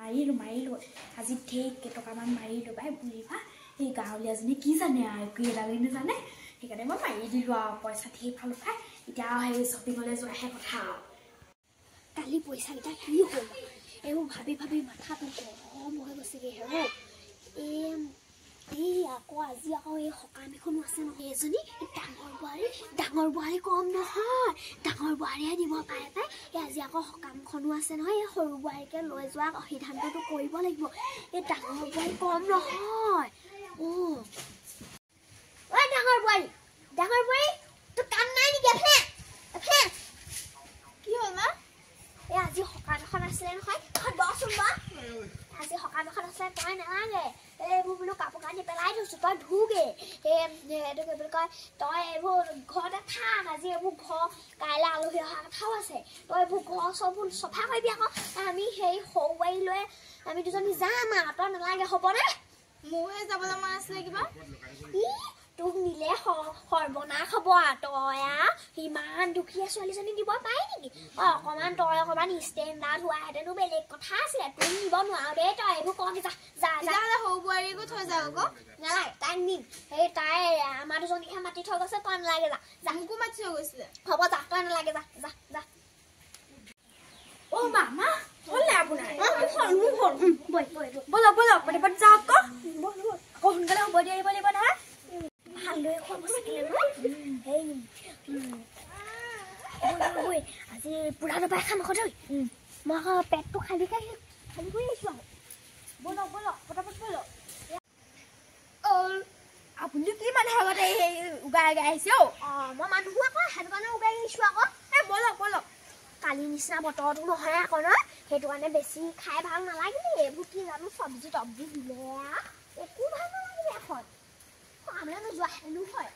মাৰিলো আজি ঠিক কেইটকামান মাৰিলো পাই বুঢ়ীবা এই গাঁৱলীয়াজনী কি জানে আৰু কি এডালি নাজানে সেইকাৰণে মই মাৰি দিলো আৰু পইচা ঠিক পালো পাই এতিয়া সেই শ্বপিঙলৈ যোৱাহে কথা কালি পইচাকেইটা কি হ'ল এইবোৰ ভাবি ভাবি মাথাটো গৰম হৈ গৈছেগৈ হেৰ এই আকৌ আজি আকৌ এই সকাম এখনো আছে নহয় এজনী ডাঙৰ বোৱাৰী কম নহয় ডাঙৰ বোৱাৰীয়ে দিব পাৰে পাই এই আজি আকৌ সকামখনো আছে নহয় এই সৰু বোৱাৰীকে লৈ যোৱা সিদ্ধান্তটো কৰিব লাগিব এই ডাঙৰ বোৱাৰী কম নহয় ডাঙৰ বোৱাৰী তোৰ কাম নাই নেকি কি হ'ল মা এই আজি সকাম এখন আছিলে নহয় বচোন বা আজি সকাম এখন আছে তই নালাগে এইবোৰ বোলো কাপোৰ কানি পেলাই থৈছো তই ধুগে এইটো কি বুলি কয় তই এইবোৰ ঘৰতে থাক আজি এইবোৰ ঘৰ কাইলৈ আলহী অহা কথাও আছে তই এইবোৰ ঘৰ চববোৰ চফা কৰিবি আকৌ আমি সেই সৰু বোৱাৰী লৈ আমি দুজনী যাম আৰু তই নালাগে হ'বনে মোৰহে যাবলৈ মন আছিলে কিবা তোক নিলে সৰ্বনাশ হ'ব তই ইমান দুখীয়া ছোৱালীজনী দিব পাৰি নেকি অকণমান তই অকণমান ষ্টেণ্ডাৰ্ড হোৱাহেঁতেনো বেলেগ কথা আছিলে তোক নিব নোৱাৰ দেই তই এইবোৰ কওঁ যা সৰু বোৱাৰীকো থৈ যাওঁ আকৌ নালাগে তাইক নিম সেই তাই আমাৰ দুজনীহে মাতি থৈ গৈছে তই নালাগে যা মোকো মাতি থৈ গৈছিলে হ'ব যা তই নালাগে যা মামা হ'লে আপোনাৰ বলক পটাপট যাওক আকৌ সোনকালে হ'ব দি আহিব লাগিব নহয় ভালদৰে খুৱাব থাকিলে নহয় আজি পুৰা দবাই খাম আকৌ দেই মই আকৌ পেটটো খালী কৰি আহিছোঁ আকৌ বলক পটাপট বলক আপুনি কি মানুহ আগতে উগাই আহিছে মই মানুহ আকৌ সেইটো কাৰণে উগাই আহিছোঁ আকৌ বলক কালি নিচিনা বতৰটো নহয় আকৌ ন সেইটো কাৰণে বেছি খাই ভাল নালাগিলে এইবোৰ কি জানো চব্জি তব্জি দিলে একো ভাল নালাগিলে এখন আমৰা যোৱা হেনু হয়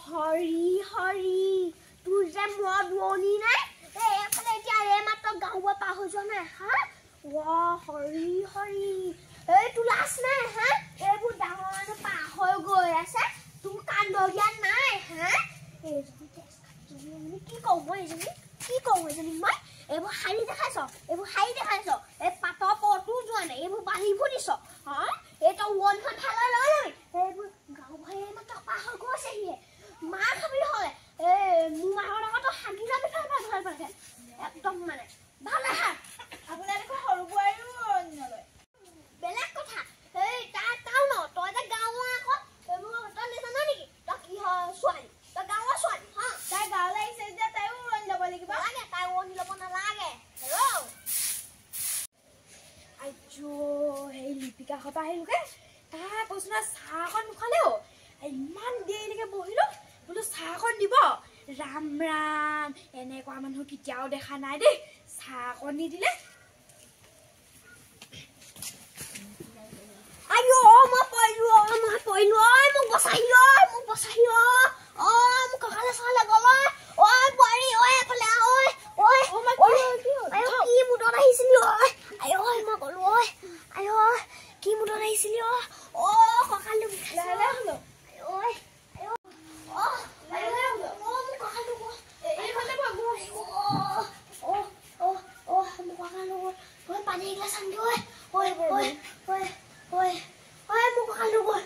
হৰি তোৰ যে মদ মনি নাই এইফালে এতিয়া মাত্ৰ গাঁও পাৰ হৈ যোৱা নাই হৰি এই তোৰ লাজ নাই এইবোৰ ডাঙৰ মানুহ পাৰ হৈ গৈ আছে তোৰ কাণ্ড জ্ঞান নাই কি কওঁ মই এজনী মই এইবোৰ শাৰী দেখাইছ এই পাতৰ পৰটো যোৱা নাই এইবোৰ বাঢ়ি ফুৰিছ এই তই ওৱন হৈ ঠালৈ লৈ ল'বি এইবোৰ গাঁও ভাই মাত্ৰ পাৰ হৈ গৈছেহিয়ে মাৰ খাবি হ'লে মোৰ মাহৰ আগতো হাগি যাবি ভাল একদম মানে ভাল আহা আপোনাৰ দেখোন সৰু বোৱাৰীও নলয় বেলেগ কথা এই তাৰ ন তই যে গাঁৱৰ আকৌ এইবোৰ তই নাজান নেকি তই কি হয় ছোৱালী তই গাঁৱৰ ছোৱালী তাই গাঁৱলৈ আহিছে যেতিয়া তাইও উৰণি ল'ব লাগিব নালাগে তাই উৰণি ল'ব নালাগে সেই লিপিকা সপা আহিলোগে তাই কৈছো না চাহ অকণ নোখালেও ইমান দেৰিলৈকে বহিলো বোলো চাহ অকণ দিব ৰাম এনেকুৱা মানুহ কেতিয়াও দেখা নাই দেই চাহ অকণ নিদিলে মই পৰিলো মোক বচাই মোক কঁকালে চকালে গ'ল বোৱাৰী এফালে কি মুদত আহিছিলি মই গ'লো কি মুদত আহিছিলি কঁকালটো বিষাইছে পানী এগিলাছ আনি মোৰ কঁকালটো গ'ল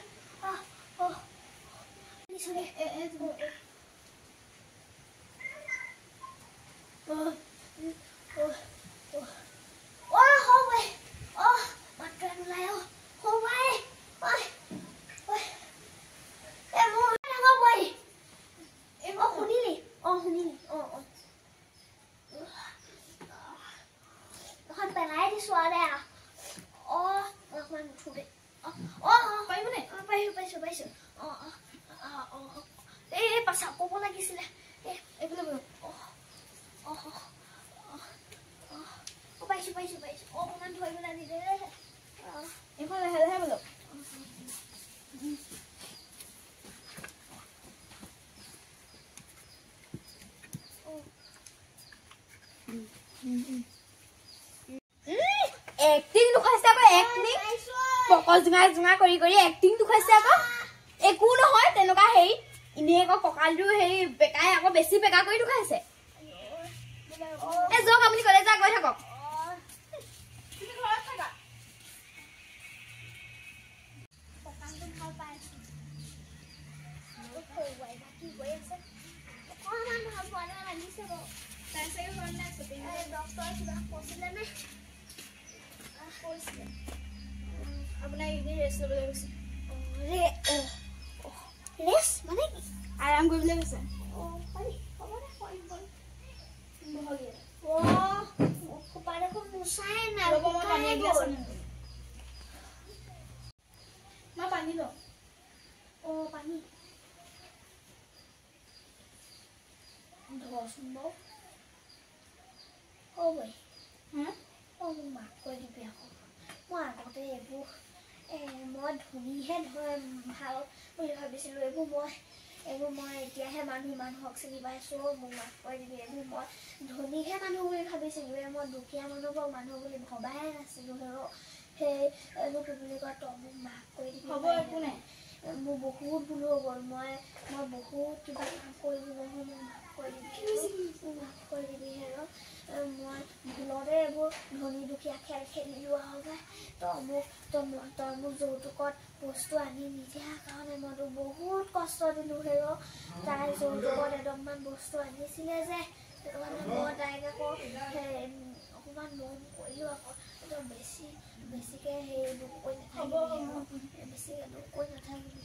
পেলাই দিছো আৰু পাইছো এই পাছা ক'ব লাগিছিলে পাইছো অকণমান ধৰিবলৈ নিদে এইখন লাহে বোলো এক্টিং দুখাইছে আকৌ পকল জোঙা কৰি এক্টিং দুখাইছে আকৌ একো নহয় তেনেকুৱা হেৰি ইনে আকৌ কঁকালটো হেৰি বেকাই আকৌ বেছি বেকা কৰি দুখাইছে এ যাওক আপুনি কলেজ যা গৈ থাকক তুমি ঘৰত থাকা পকানটো ভাল পাই আছো কি গৈ আছে অকণমান ভাল পোৱা নাই লাগিছে বাৰু তাই চাগে ঘৰত নাই ছুটি ডক্টৰে কিবা কৈছিলে নে কৈছিলে আপোনাৰ ইভিনিং ৰেষ্ট ল'বলৈ কৈছে ৰেষ্ট মানে কি আৰাম কৰিবলৈ কৈছে পাৰি হ'ব দে কৰিম খোপা দেখোন মোচাই নাই ৰ'ব মই পানী দি আছোঁ মই পানী লওঁ পানী ধৰচোন বাৰু বৈ মোক মাক কৈ দিবি আকৌ মই আগতে এইবোৰ মই ধনীহে ভাল বুলি ভাবিছিলোঁ এইবোৰ মই এতিয়াহে মানুহক চিনি পাইছোঁ মোক মাক কৈ দিবি এইবোৰ মই ধনীহে মানুহ বুলি ভাবিছিলোঁ মই দুখীয়া মানুহ বুলি ভবাই নাছিলোঁ সেই এইবোৰ কি বুলি কয় তই মোক মাক কৈ দিবি হ'ব একো নাই মোৰ বহুত ভুল হৈ গ'ল মই বহুত কিবা কাম কৰি দিলোঁ মোক মাক কৈ দিবি মই ভুলতে এইবোৰ ধনী দুখীয়া খেল খেলিলোঁ আৰু তই মোক যৌতুকত বস্তু আনি নিদিয়া কাৰণে মই তোক বহুত কষ্ট দিলোঁ তাই যৌতুকত এডোখৰমান বস্তু আনিছিলে যে সেইটো কাৰণে মই তাইক আকৌ অকণমান মৰম কৰিলোঁ আকৌ তই বেছিকৈ সেই দুখ কৰি নাথাকিবি বেছিকৈ দুখ কৰি নাথাকিবি